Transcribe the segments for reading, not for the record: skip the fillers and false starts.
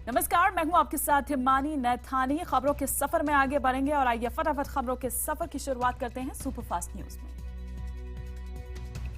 नमस्कार, मैं हूं आपके साथ हिमानी नैथानी। खबरों के सफर में आगे बढ़ेंगे और आइए फटाफट खबरों के सफर की शुरुआत करते हैं सुपरफास्ट न्यूज में।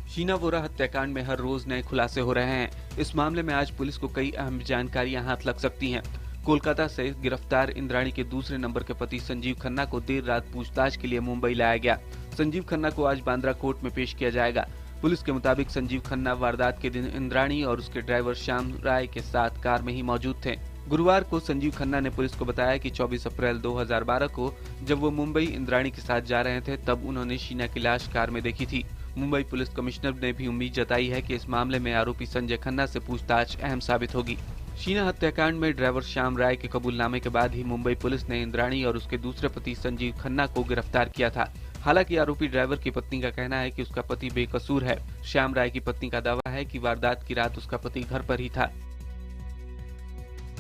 शीना वोरा हत्याकांड में हर रोज नए खुलासे हो रहे हैं। इस मामले में आज पुलिस को कई अहम जानकारियां हाथ लग सकती हैं। कोलकाता से गिरफ्तार इंद्राणी के दूसरे नंबर के पति संजीव खन्ना को देर रात पूछताछ के लिए मुंबई लाया गया। संजीव खन्ना को आज बांद्रा कोर्ट में पेश किया जाएगा। पुलिस के मुताबिक संजीव खन्ना वारदात के दिन इंद्राणी और उसके ड्राइवर श्याम राय के साथ कार में ही मौजूद थे। गुरुवार को संजीव खन्ना ने पुलिस को बताया कि 24 अप्रैल 2012 को जब वो मुंबई इंद्राणी के साथ जा रहे थे तब उन्होंने शीना की लाश कार में देखी थी। मुंबई पुलिस कमिश्नर ने भी उम्मीद जताई है कि इस मामले में आरोपी संजय खन्ना से पूछताछ अहम साबित होगी। शीना हत्याकांड में ड्राइवर श्याम राय के कबूलनामे के बाद ही मुंबई पुलिस ने इंद्राणी और उसके दूसरे पति संजीव खन्ना को गिरफ्तार किया था। हालांकि आरोपी ड्राइवर की पत्नी का कहना है कि उसका पति बेकसूर है। श्याम राय की पत्नी का दावा है कि वारदात की रात उसका पति घर पर ही था।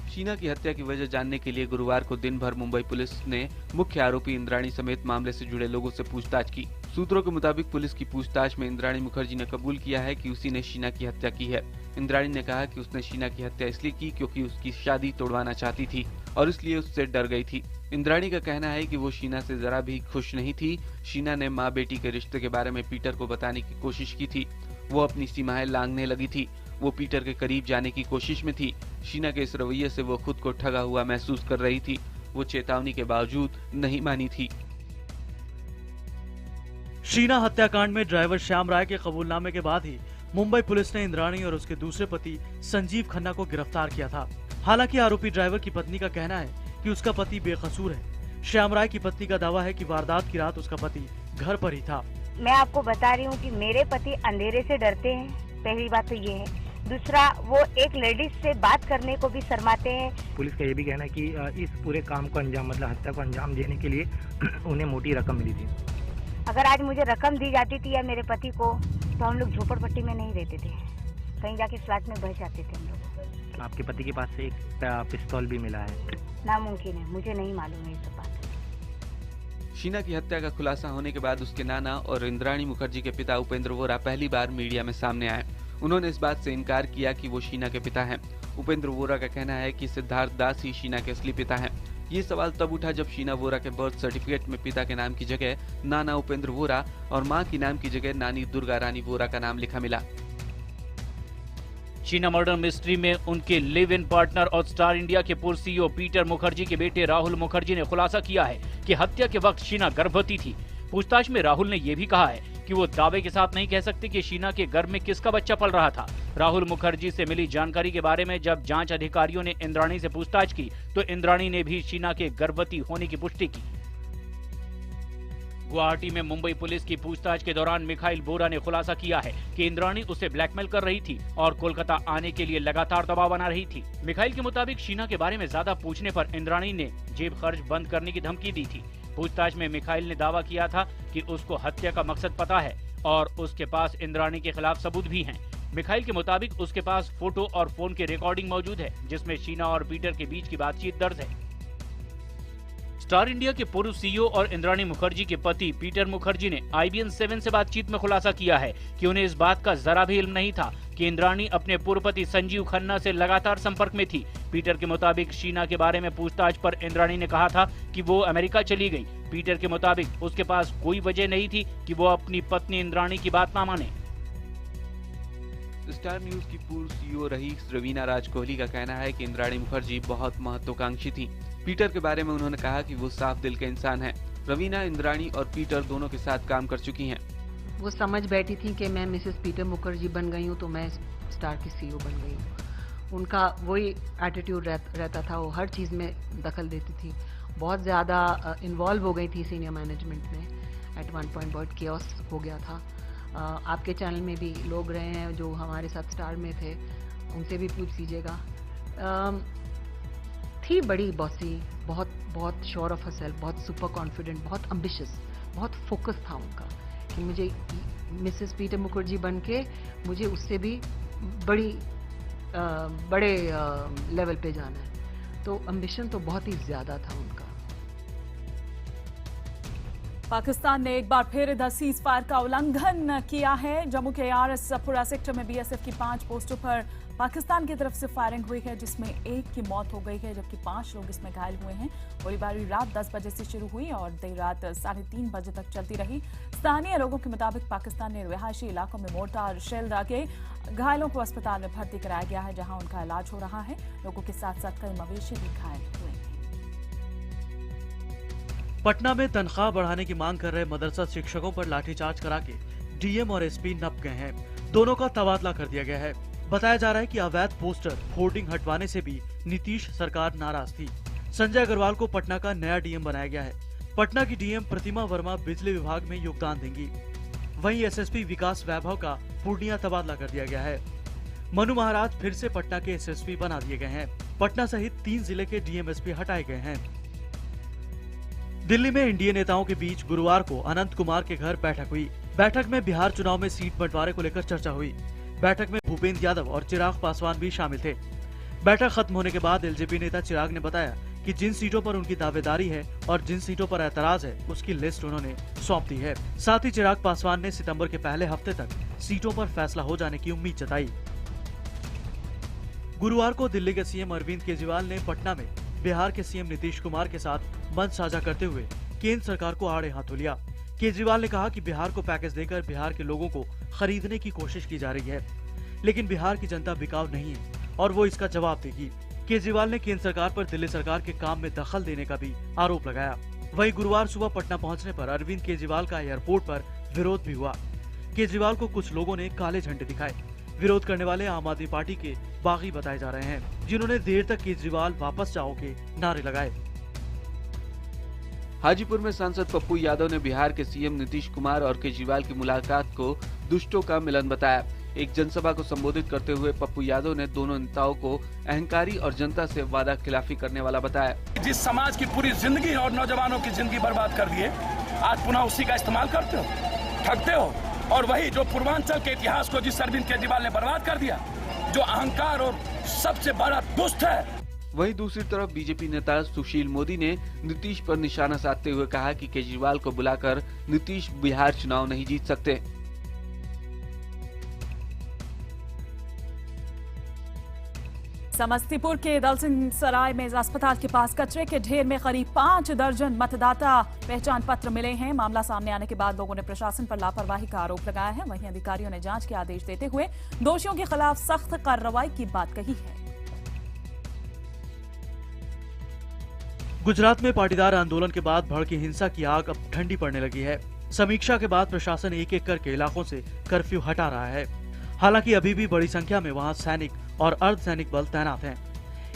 शीना की हत्या की वजह जानने के लिए गुरुवार को दिन भर मुंबई पुलिस ने मुख्य आरोपी इंद्राणी समेत मामले से जुड़े लोगों से पूछताछ की। सूत्रों के मुताबिक पुलिस की पूछताछ में इंद्राणी मुखर्जी ने कबूल किया है कि उसी ने शीना की हत्या की है। इंद्राणी ने कहा कि उसने शीना की हत्या इसलिए की क्योंकि उसकी शादी तोड़वाना चाहती थी और इसलिए उससे डर गई थी। इंद्राणी का कहना है कि वो शीना से जरा भी खुश नहीं थी। शीना ने माँ बेटी के रिश्ते के बारे में पीटर को बताने की कोशिश की थी। वो अपनी सीमाएं लांघने लगी थी। वो पीटर के करीब जाने की कोशिश में थी। शीना के इस रवैये से वो खुद को ठगा हुआ महसूस कर रही थी। वो चेतावनी के बावजूद नहीं मानी थी। शीना हत्याकांड में ड्राइवर श्याम राय के कबूलनामे के बाद ही मुंबई पुलिस ने इंद्राणी और उसके दूसरे पति संजीव खन्ना को गिरफ्तार किया था। हालांकि आरोपी ड्राइवर की पत्नी का कहना है कि उसका पति बेकसूर है। श्याम राय की पत्नी का दावा है कि वारदात की रात उसका पति घर पर ही था। मैं आपको बता रही हूँ कि मेरे पति अंधेरे से डरते हैं, पहली बात तो ये है। दूसरा, वो एक लेडीज से बात करने को भी शर्माते हैं। पुलिस का ये भी कहना है कि इस पूरे काम को अंजाम मतलब हत्या को अंजाम देने के लिए उन्हें मोटी रकम मिली थी। अगर आज मुझे रकम दी जाती थी या मेरे पति को, तो हम लोग झोपड़पट्टी में नहीं रहते थे, कहीं जाके फ्लैट में बह जाते थे हम लोग। आपके पति के पास से एक पिस्तौल भी मिला है। नामुमकिन है, मुझे नहीं मालूम है ये सब बात। शीना की हत्या का खुलासा होने के बाद उसके नाना और इंद्राणी मुखर्जी के पिता उपेंद्र वोरा पहली बार मीडिया में सामने आए। उन्होंने इस बात से इनकार किया कि वो शीना के पिता हैं। उपेंद्र वोरा का कहना है कि सिद्धार्थ दास ही शीना के असली पिता हैं। ये सवाल तब उठा जब शीना वोरा के बर्थ सर्टिफिकेट में पिता के नाम की जगह नाना उपेंद्र वोरा और मां की नाम की जगह नानी दुर्गा रानी वोरा का नाम लिखा मिला। शीना मर्डर मिस्ट्री में उनके लिव इन पार्टनर और स्टार इंडिया के पूर्व सीईओ पीटर मुखर्जी के बेटे राहुल मुखर्जी ने खुलासा किया है कि हत्या के वक्त शीना गर्भवती थी। पूछताछ में राहुल ने यह भी कहा है कि वो दावे के साथ नहीं कह सकते कि शीना के गर्भ में किसका बच्चा पल रहा था। राहुल मुखर्जी से मिली जानकारी के बारे में जब जांच अधिकारियों ने इंद्राणी से पूछताछ की तो इंद्राणी ने भी शीना के गर्भवती होने की पुष्टि की। गुवाहाटी में मुंबई पुलिस की पूछताछ के दौरान मिखाइल बोरा ने खुलासा किया है कि इंद्राणी उसे ब्लैकमेल कर रही थी और कोलकाता आने के लिए लगातार दबाव बना रही थी। मिखाइल के मुताबिक शीना के बारे में ज्यादा पूछने पर इंद्राणी ने जेब खर्च बंद करने की धमकी दी थी। पूछताछ में मिखाइल ने दावा किया था कि उसको हत्या का मकसद पता है और उसके पास इंद्राणी के खिलाफ सबूत भी हैं। मिखाइल के मुताबिक उसके पास फोटो और फोन की रिकॉर्डिंग मौजूद है जिसमें शीना और पीटर के बीच की बातचीत दर्ज है। स्टार इंडिया के पूर्व सीईओ और इंद्राणी मुखर्जी के पति पीटर मुखर्जी ने IBN 7 से बातचीत में खुलासा किया है कि उन्हें इस बात का जरा भी इल्म नहीं था कि इंद्राणी अपने पूर्व पति संजीव खन्ना से लगातार संपर्क में थी। पीटर के मुताबिक शीना के बारे में पूछताछ पर इंद्राणी ने कहा था कि वो अमेरिका चली गई। पीटर के मुताबिक उसके पास कोई वजह नहीं थी कि वो अपनी पत्नी इंद्राणी की बात ना माने। स्टार न्यूज की पूर्व सीईओ रही रवीना राज कोहली का कहना है कि इंद्राणी मुखर्जी बहुत महत्वाकांक्षी थी। पीटर के बारे में उन्होंने कहा कि वो साफ दिल के इंसान हैं। रवीना इंद्राणी और पीटर दोनों के साथ काम कर चुकी हैं। वो समझ बैठी थी कि मैं मिसेस पीटर मुखर्जी बन गई हूँ तो मैं स्टार की सीईओ बन गई हूँ। उनका वही एटीट्यूड रहता था, वो हर चीज़ में दखल देती थी, बहुत ज़्यादा इन्वॉल्व हो गई थी सीनियर मैनेजमेंट में। एट वन पॉइंट बहुत केओस हो गया था। आपके चैनल में भी लोग रहे हैं जो हमारे साथ स्टार में थे, उनसे भी पूछ लीजिएगा। थी बड़ी बॉसी, बहुत श्योर ऑफ हरसेल्फ, बहुत सुपर कॉन्फिडेंट, बहुत एम्बिशियस, बहुत फोकस था उनका कि मुझे मिसेस पीटर मुखर्जी बन के मुझे उससे भी बड़े लेवल पे जाना है। तो एम्बिशन तो बहुत ही ज़्यादा था उनका। पाकिस्तान ने एक बार फिर द सीज फायर का उल्लंघन किया है। जम्मू के आरएस पुरा सेक्टर में बीएसएफ की 5 पोस्टों पर पाकिस्तान की तरफ से फायरिंग हुई है, जिसमें एक की मौत हो गई है जबकि 5 लोग इसमें घायल हुए हैं। गोलीबारी रात 10 बजे से शुरू हुई और देर रात 3:30 बजे तक चलती रही। स्थानीय लोगों के मुताबिक पाकिस्तान ने रिहायशी इलाकों में मोर्टार शेल दागे घायलों को अस्पताल में भर्ती कराया गया है, जहां उनका इलाज हो रहा है। लोगों के साथ साथ कई मवेशी भी घायल हुए हैं। पटना में तनख्वाह बढ़ाने की मांग कर रहे मदरसा शिक्षकों पर लाठीचार्ज करा के डीएम और एसपी नप गए हैं। दोनों का तबादला कर दिया गया है। बताया जा रहा है कि अवैध पोस्टर होर्डिंग हटवाने से भी नीतीश सरकार नाराज थी। संजय अग्रवाल को पटना का नया डीएम बनाया गया है। पटना की डीएम प्रतिमा वर्मा बिजली विभाग में योगदान देंगी। वहीं एसएसपी विकास वैभव का पूर्णिया तबादला कर दिया गया है। मनु महाराज फिर से पटना के एसएसपी बना दिए गए हैं। पटना सहित 3 जिले के डीएम एसपी हटाए गए हैं। दिल्ली में एनडीए नेताओं के बीच गुरुवार को अनंत कुमार के घर बैठक हुई। बैठक में बिहार चुनाव में सीट बंटवारे को लेकर चर्चा हुई। बैठक में भूपेंद्र यादव और चिराग पासवान भी शामिल थे। बैठक खत्म होने के बाद एलजेपी नेता चिराग ने बताया कि जिन सीटों पर उनकी दावेदारी है और जिन सीटों पर ऐतराज है उसकी लिस्ट उन्होंने सौंप दी है। साथ ही चिराग पासवान ने सितंबर के पहले हफ्ते तक सीटों पर फैसला हो जाने की उम्मीद जताई। गुरुवार को दिल्ली के सीएम अरविंद केजरीवाल ने पटना में बिहार के सीएम नीतीश कुमार के साथ मंच साझा करते हुए केंद्र सरकार को आड़े हाथों लिया। केजरीवाल ने कहा कि बिहार को पैकेज देकर बिहार के लोगों को खरीदने की कोशिश की जा रही है, लेकिन बिहार की जनता बिकाऊ नहीं है और वो इसका जवाब देगी। केजरीवाल ने केंद्र सरकार पर दिल्ली सरकार के काम में दखल देने का भी आरोप लगाया। वहीं गुरुवार सुबह पटना पहुंचने पर अरविंद केजरीवाल का एयरपोर्ट पर विरोध भी हुआ। केजरीवाल को कुछ लोगों ने काले झंडे दिखाए। विरोध करने वाले आम आदमी पार्टी के बागी बताए जा रहे हैं, जिन्होंने देर तक केजरीवाल वापस जाओ के नारे लगाए। हाजीपुर में सांसद पप्पू यादव ने बिहार के सीएम नीतीश कुमार और केजरीवाल की मुलाकात को दुष्टों का मिलन बताया। एक जनसभा को संबोधित करते हुए पप्पू यादव ने दोनों नेताओं को अहंकारी और जनता से वादा खिलाफी करने वाला बताया। जिस समाज की पूरी जिंदगी और नौजवानों की जिंदगी बर्बाद कर दिए, आज पुनः उसी का इस्तेमाल करते हो, ठगते हो। और वही जो पूर्वांचल के इतिहास को जिस अरविंद केजरीवाल ने बर्बाद कर दिया, जो अहंकार और सबसे बड़ा दुष्ट है। वहीं दूसरी तरफ बीजेपी नेता सुशील मोदी ने नीतीश पर निशाना साधते हुए कहा कि केजरीवाल को बुलाकर नीतीश बिहार चुनाव नहीं जीत सकते। समस्तीपुर के दलसिंह सराय में अस्पताल के पास कचरे के ढेर में करीब 5 दर्जन मतदाता पहचान पत्र मिले हैं। मामला सामने आने के बाद लोगों ने प्रशासन पर लापरवाही का आरोप लगाया है। वहीं अधिकारियों ने जांच के आदेश देते हुए दोषियों के खिलाफ सख्त कार्रवाई की बात कही है। गुजरात में पाटीदार आंदोलन के बाद भड़की हिंसा की आग अब ठंडी पड़ने लगी है। समीक्षा के बाद प्रशासन एक-एक करके इलाकों से कर्फ्यू हटा रहा है। हालांकि अभी भी बड़ी संख्या में वहां सैनिक और अर्धसैनिक बल तैनात हैं।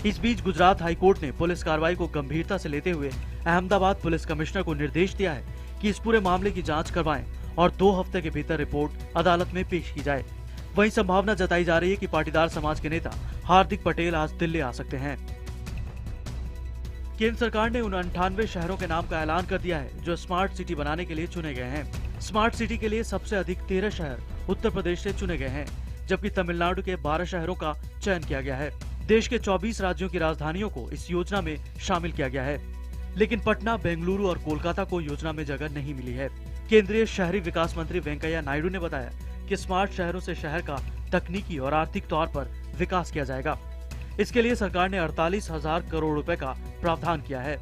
इस बीच गुजरात हाईकोर्ट ने पुलिस कार्रवाई को गंभीरता से लेते हुए अहमदाबाद पुलिस कमिश्नर को निर्देश दिया है कि इस पूरे मामले की जांच करवाएं और 2 हफ्ते के भीतर रिपोर्ट अदालत में पेश की जाए। वहीं संभावना जताई जा रही है कि पाटीदार समाज के नेता हार्दिक पटेल आज दिल्ली आ सकते हैं। केंद्र सरकार ने उन 98 शहरों के नाम का ऐलान कर दिया है जो स्मार्ट सिटी बनाने के लिए चुने गए हैं। स्मार्ट सिटी के लिए सबसे अधिक 13 शहर उत्तर प्रदेश से चुने गए हैं, जबकि तमिलनाडु के 12 शहरों का चयन किया गया है। देश के 24 राज्यों की राजधानियों को इस योजना में शामिल किया गया है, लेकिन पटना, बेंगलुरु और कोलकाता को योजना में जगह नहीं मिली है। केंद्रीय शहरी विकास मंत्री वेंकैया नायडू ने बताया कि स्मार्ट शहरों से शहर का तकनीकी और आर्थिक तौर पर विकास किया जाएगा। इसके लिए सरकार ने 48,000 करोड़ रुपए का प्रावधान किया है।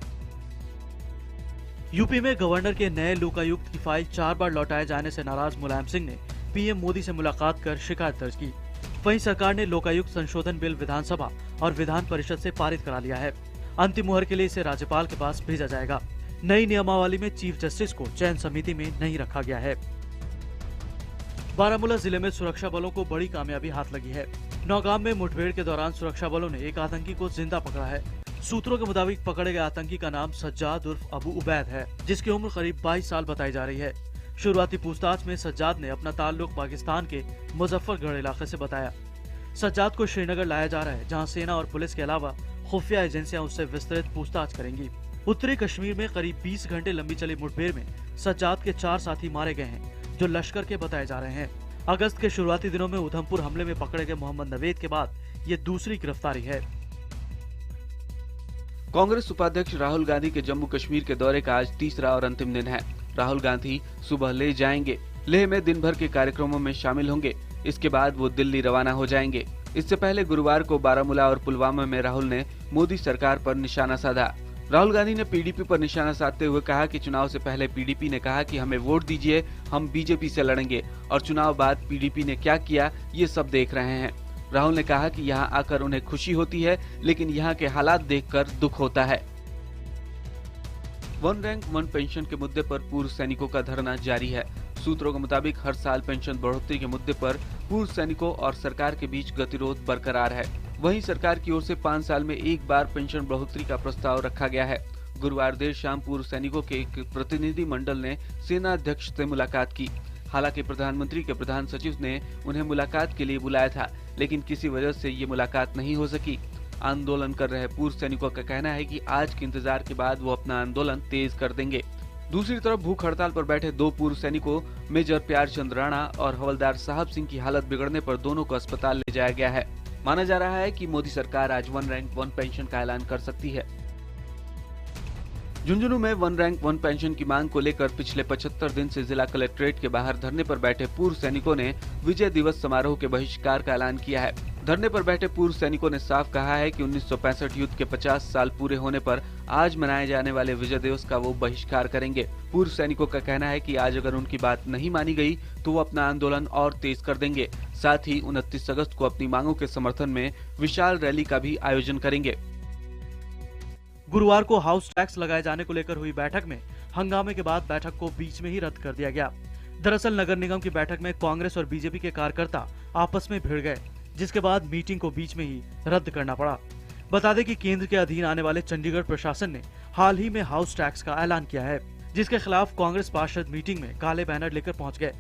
यूपी में गवर्नर के नए लोकायुक्त की फाइल 4 बार लौटाए जाने से नाराज मुलायम सिंह ने पीएम मोदी से मुलाकात कर शिकायत दर्ज की। वहीं सरकार ने लोकायुक्त संशोधन बिल विधानसभा और विधान परिषद से पारित करा लिया है। अंतिम मुहर के लिए इसे राज्यपाल के पास भेजा जाएगा। नई नियमावली में चीफ जस्टिस को चयन समिति में नहीं रखा गया है। बारामूला जिले में सुरक्षा बलों को बड़ी कामयाबी हाथ लगी है। नौगाम में मुठभेड़ के दौरान सुरक्षा बलों ने एक आतंकी को जिंदा पकड़ा है। सूत्रों के मुताबिक पकड़े गए आतंकी का नाम सज्जाद उर्फ अबू उबैद है, जिसकी उम्र करीब 22 साल बताई जा रही है। शुरुआती पूछताछ में सज्जाद ने अपना ताल्लुक पाकिस्तान के मुजफ्फरगढ़ इलाके से बताया। सज्जाद को श्रीनगर लाया जा रहा है, जहां सेना और पुलिस के अलावा खुफिया एजेंसियां उससे विस्तृत पूछताछ करेंगी। उत्तरी कश्मीर में करीब 20 घंटे लंबी चली मुठभेड़ में सज्जाद के 4 साथी मारे गए हैं, जो लश्कर के बताए जा रहे हैं। अगस्त के शुरुआती दिनों में उधमपुर हमले में पकड़े गए मोहम्मद नवेद के बाद ये दूसरी गिरफ्तारी है। कांग्रेस उपाध्यक्ष राहुल गांधी के जम्मू कश्मीर के दौरे का आज तीसरा और अंतिम दिन है। राहुल गांधी सुबह ले जाएंगे। लेह में दिन भर के कार्यक्रमों में शामिल होंगे। इसके बाद वो दिल्ली रवाना हो जाएंगे। इससे पहले गुरुवार को बारामूला और पुलवामा में राहुल ने मोदी सरकार पर निशाना साधा। राहुल गांधी ने पीडीपी पर निशाना साधते हुए कहा कि चुनाव से पहले पीडीपी ने कहा कि हमें वोट दीजिए, हम बीजेपी से लड़ेंगे, और चुनाव बाद पीडीपी ने क्या किया ये सब देख रहे हैं। राहुल ने कहा कि यहाँ आकर उन्हें खुशी होती है, लेकिन यहाँ के हालात देखकर दुख होता है। वन रैंक वन पेंशन के मुद्दे पर पूर्व सैनिकों का धरना जारी है। सूत्रों के मुताबिक हर साल पेंशन बढ़ोतरी के मुद्दे पर पूर्व सैनिकों और सरकार के बीच गतिरोध बरकरार है। वहीं सरकार की ओर से 5 साल में एक बार पेंशन बढ़ोतरी का प्रस्ताव रखा गया है। गुरुवार देर शाम पूर्व सैनिकों के एक प्रतिनिधि मंडल ने सेना अध्यक्ष से मुलाकात की। हालांकि प्रधानमंत्री के प्रधान सचिव ने उन्हें मुलाकात के लिए बुलाया था, लेकिन किसी वजह से ये मुलाकात नहीं हो सकी। आंदोलन कर रहे पूर्व सैनिकों का कहना है कि आज के इंतजार के बाद वो अपना आंदोलन तेज कर देंगे। दूसरी तरफ भूख हड़ताल पर बैठे 2 पूर्व सैनिकों मेजर प्यारचंद राणा और हवलदार साहब सिंह की हालत बिगड़ने पर दोनों को अस्पताल ले जाया गया है। माना जा रहा है कि मोदी सरकार आज वन रैंक वन पेंशन का ऐलान कर सकती है। झुंझुनू में वन रैंक वन पेंशन की मांग को लेकर पिछले 75 दिन से जिला कलेक्ट्रेट के बाहर धरने पर बैठे पूर्व सैनिकों ने विजय दिवस समारोह के बहिष्कार का ऐलान किया है। धरने पर बैठे पूर्व सैनिकों ने साफ कहा है कि 1965 युद्ध के 50 साल पूरे होने पर आज मनाए जाने वाले विजय दिवस का वो बहिष्कार करेंगे। पूर्व सैनिकों का कहना है कि आज अगर उनकी बात नहीं मानी गई तो वो अपना आंदोलन और तेज कर देंगे। साथ ही 29 अगस्त को अपनी मांगों के समर्थन में विशाल रैली का भी आयोजन करेंगे। गुरुवार को हाउस टैक्स लगाए जाने को लेकर हुई बैठक में हंगामे के बाद बैठक को बीच में ही रद्द कर दिया गया। दरअसल नगर निगम की बैठक में कांग्रेस और बीजेपी के कार्यकर्ता आपस में भिड़ गए, जिसके बाद मीटिंग को बीच में ही रद्द करना पड़ा। बता दें कि केंद्र के अधीन आने वाले चंडीगढ़ प्रशासन ने हाल ही में हाउस टैक्स का ऐलान किया है, जिसके खिलाफ कांग्रेस पार्षद मीटिंग में काले बैनर लेकर पहुंच गए।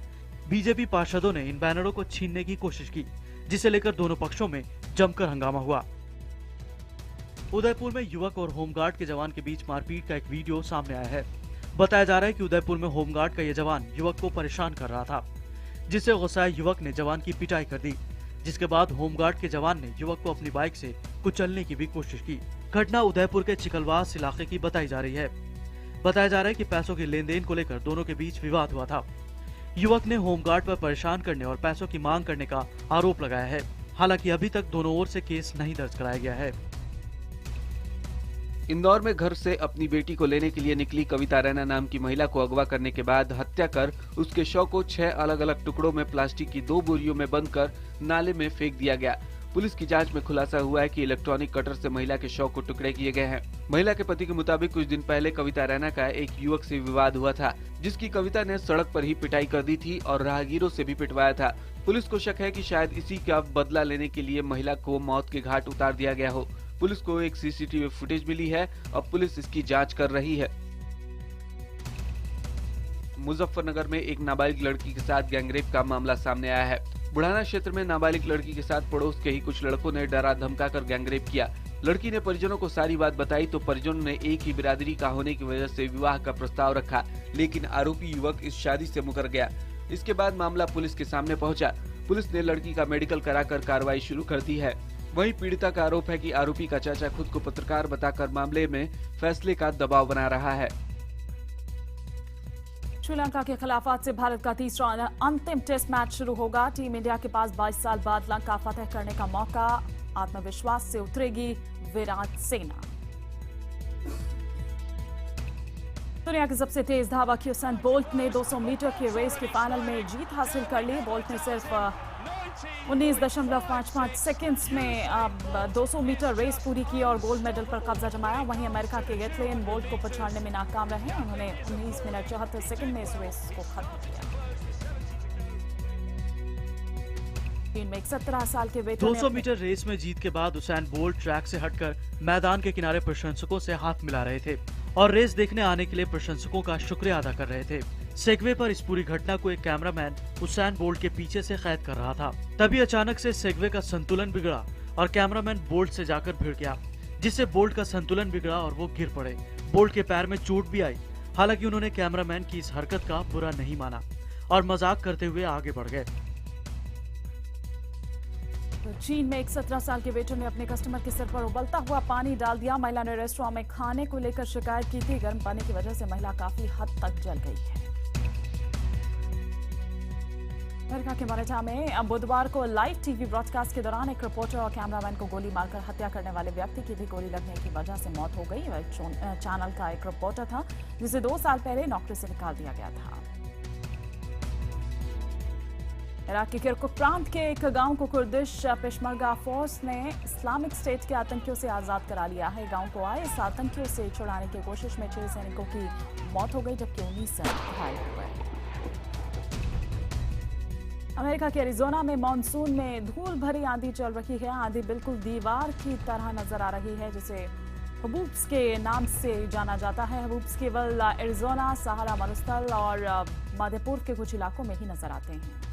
बीजेपी पार्षदों ने इन बैनरों को छीनने की कोशिश की, जिसे लेकर दोनों पक्षों में जमकर हंगामा हुआ। उदयपुर में युवक और होमगार्ड के जवान के बीच मारपीट का एक वीडियो सामने आया है। बताया जा रहा है कि उदयपुर में होमगार्ड का यह जवान युवक को परेशान कर रहा था, जिससे गुस्साए युवक ने जवान की पिटाई कर दी, जिसके बाद होमगार्ड के जवान ने युवक को अपनी बाइक से कुचलने की भी कोशिश की। घटना उदयपुर के चिकलवास इलाके की बताई जा रही है। बताया जा रहा है कि पैसों के लेन देन को लेकर दोनों के बीच विवाद हुआ था। युवक ने होमगार्ड पर परेशान करने और पैसों की मांग करने का आरोप लगाया है। हालांकि अभी तक दोनों ओर से केस नहीं दर्ज कराया गया है। इंदौर में घर से अपनी बेटी को लेने के लिए निकली कविता रैना नाम की महिला को अगवा करने के बाद हत्या कर उसके शव को 6 अलग अलग टुकड़ों में प्लास्टिक की 2 बोरियों में बंद कर नाले में फेंक दिया गया। पुलिस की जांच में खुलासा हुआ है कि इलेक्ट्रॉनिक कटर से महिला के शव को टुकड़े किए गए हैं। महिला के पति के मुताबिक कुछ दिन पहले कविता रैना का एक युवक से विवाद हुआ था, जिसकी कविता ने सड़क पर ही पिटाई कर दी थी और राहगीरों से भी पिटवाया था। पुलिस को शक है कि शायद इसी का बदला लेने के लिए महिला को मौत के घाट उतार दिया गया हो। पुलिस को एक सीसीटीवी फुटेज मिली है। अब पुलिस इसकी जांच कर रही है। मुजफ्फरनगर में एक नाबालिग लड़की के साथ गैंगरेप का मामला सामने आया है। बुढ़ाना क्षेत्र में नाबालिग लड़की के साथ पड़ोस के ही कुछ लड़कों ने डरा धमकाकर गैंगरेप किया। लड़की ने परिजनों को सारी बात बताई तो परिजनों ने एक ही बिरादरी का होने की वजह से विवाह का प्रस्ताव रखा, लेकिन आरोपी युवक इस शादी से मुकर गया। इसके बाद मामला पुलिस के सामने पहुंचा। पुलिस ने लड़की का मेडिकल कराकर कार्रवाई शुरू कर दी है। वहीं पीड़िता का आरोप है कि आरोपी का चाचा खुद को पत्रकार बताकर मामले में फैसले का दबाव बना रहा है। श्रीलंका के खिलाफ आज से भारत का तीसरा अंतिम टेस्ट मैच शुरू होगा। टीम इंडिया के पास 22 साल बाद लंका फतह करने का मौका। आत्मविश्वास से उतरेगी विराट सेना। दुनिया के सबसे तेज धावक यूसेन बोल्ट ने 200 मीटर की रेस के फाइनल में जीत हासिल कर ली। बोल्ट ने सिर्फ 19.55 सेकंड्स में 200 मीटर रेस पूरी की और गोल्ड मेडल पर कब्जा जमाया। वहीं अमेरिका के गैथलेन बोल्ट को पछाड़ने में नाकाम रहे। उन्होंने 19 मिनट 74 सेकंड में इस रेस को खत्म किया। टीम में 17 साल के वेटरन 200 मीटर रेस में जीत के बाद यूसेन बोल्ट ट्रैक से हटकर मैदान के किनारे प्रशंसकों से हाथ मिला रहे थे और रेस देखने आने के लिए प्रशंसकों का शुक्रिया अदा कर रहे थे। सेगवे पर इस पूरी घटना को एक कैमरामैन यूसेन बोल्ट के पीछे से कैद कर रहा था। तभी अचानक से सेगवे का संतुलन बिगड़ा और कैमरामैन बोल्ट से जाकर भिड़ गया, जिससे बोल्ट का संतुलन बिगड़ा और वो गिर पड़े। बोल्ट के पैर में चोट भी आई। हालांकि उन्होंने कैमरामैन की इस हरकत का बुरा नहीं माना और मजाक करते हुए आगे बढ़ गए। चीन में एक 17 साल के वेटर ने अपने कस्टमर के सिर पर उबलता हुआ पानी डाल दिया। महिला ने रेस्टोरेंट में खाने को लेकर शिकायत की थी। गर्म पानी की वजह से महिला काफी हद तक जल गई है। अमेरिका के मोरेटा में अब बुधवार को लाइव टीवी ब्रॉडकास्ट के दौरान एक रिपोर्टर और कैमरामैन को गोली मारकर हत्या करने वाले व्यक्ति की भी गोली लगने की वजह से मौत हो गई। वह चैनल का एक रिपोर्टर था जिसे 2 साल पहले नौकरी से निकाल दिया गया था। इराक के किरकुक प्रांत के एक गांव को कुर्दिश पेशमर्गा फोर्स ने इस्लामिक स्टेट के आतंकियों से आजाद करा लिया है। गांव को आए इस आतंकियों से छुड़ाने की कोशिश में 6 सैनिकों की मौत हो गई जबकि 19 घायल हो गए। अमेरिका के एरिजोना में मॉनसून में धूल भरी आंधी चल रही है। आंधी बिल्कुल दीवार की तरह नजर आ रही है जिसे हबूब्स के नाम से जाना जाता है। हबूब्स केवल एरिजोना, सहारा मरुस्थल और मध्य पूर्व के कुछ इलाकों में ही नजर आते हैं।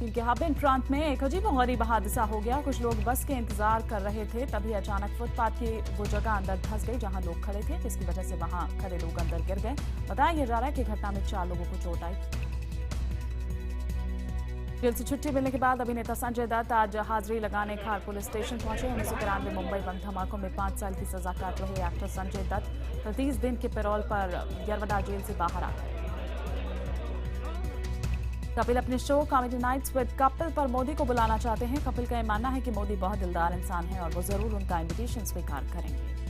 के हाबिन प्रांत में एक अजीबोगरीब हादसा हो गया। कुछ लोग बस के इंतजार कर रहे थे, तभी अचानक फुटपाथ की वो जगह अंदर धंस गई जहां लोग खड़े थे, जिसकी वजह से वहां खड़े लोग अंदर गिर गए। बताया जा रहा है कि घटना में 4 लोगों को चोट आई। जेल से छुट्टी मिलने के बाद अभिनेता संजय दत्त आज हाजिरी लगाने खार पुलिस स्टेशन पहुंचे। 1993 मुंबई बम धमाकों में 5 साल की सजा काट रहे एक्टर संजय दत्त 30 दिन के पैरोल पर यरवडा जेल से बाहर आ गए। कपिल अपने show comedy nights with Kapil पर मोदी को बुलाना चाहते हैं। कपिल का यह मानना है कि मोदी बहुत दिलदार इंसान है और वो जरूर उनका इनविटेशन स्वीकार करेंगे।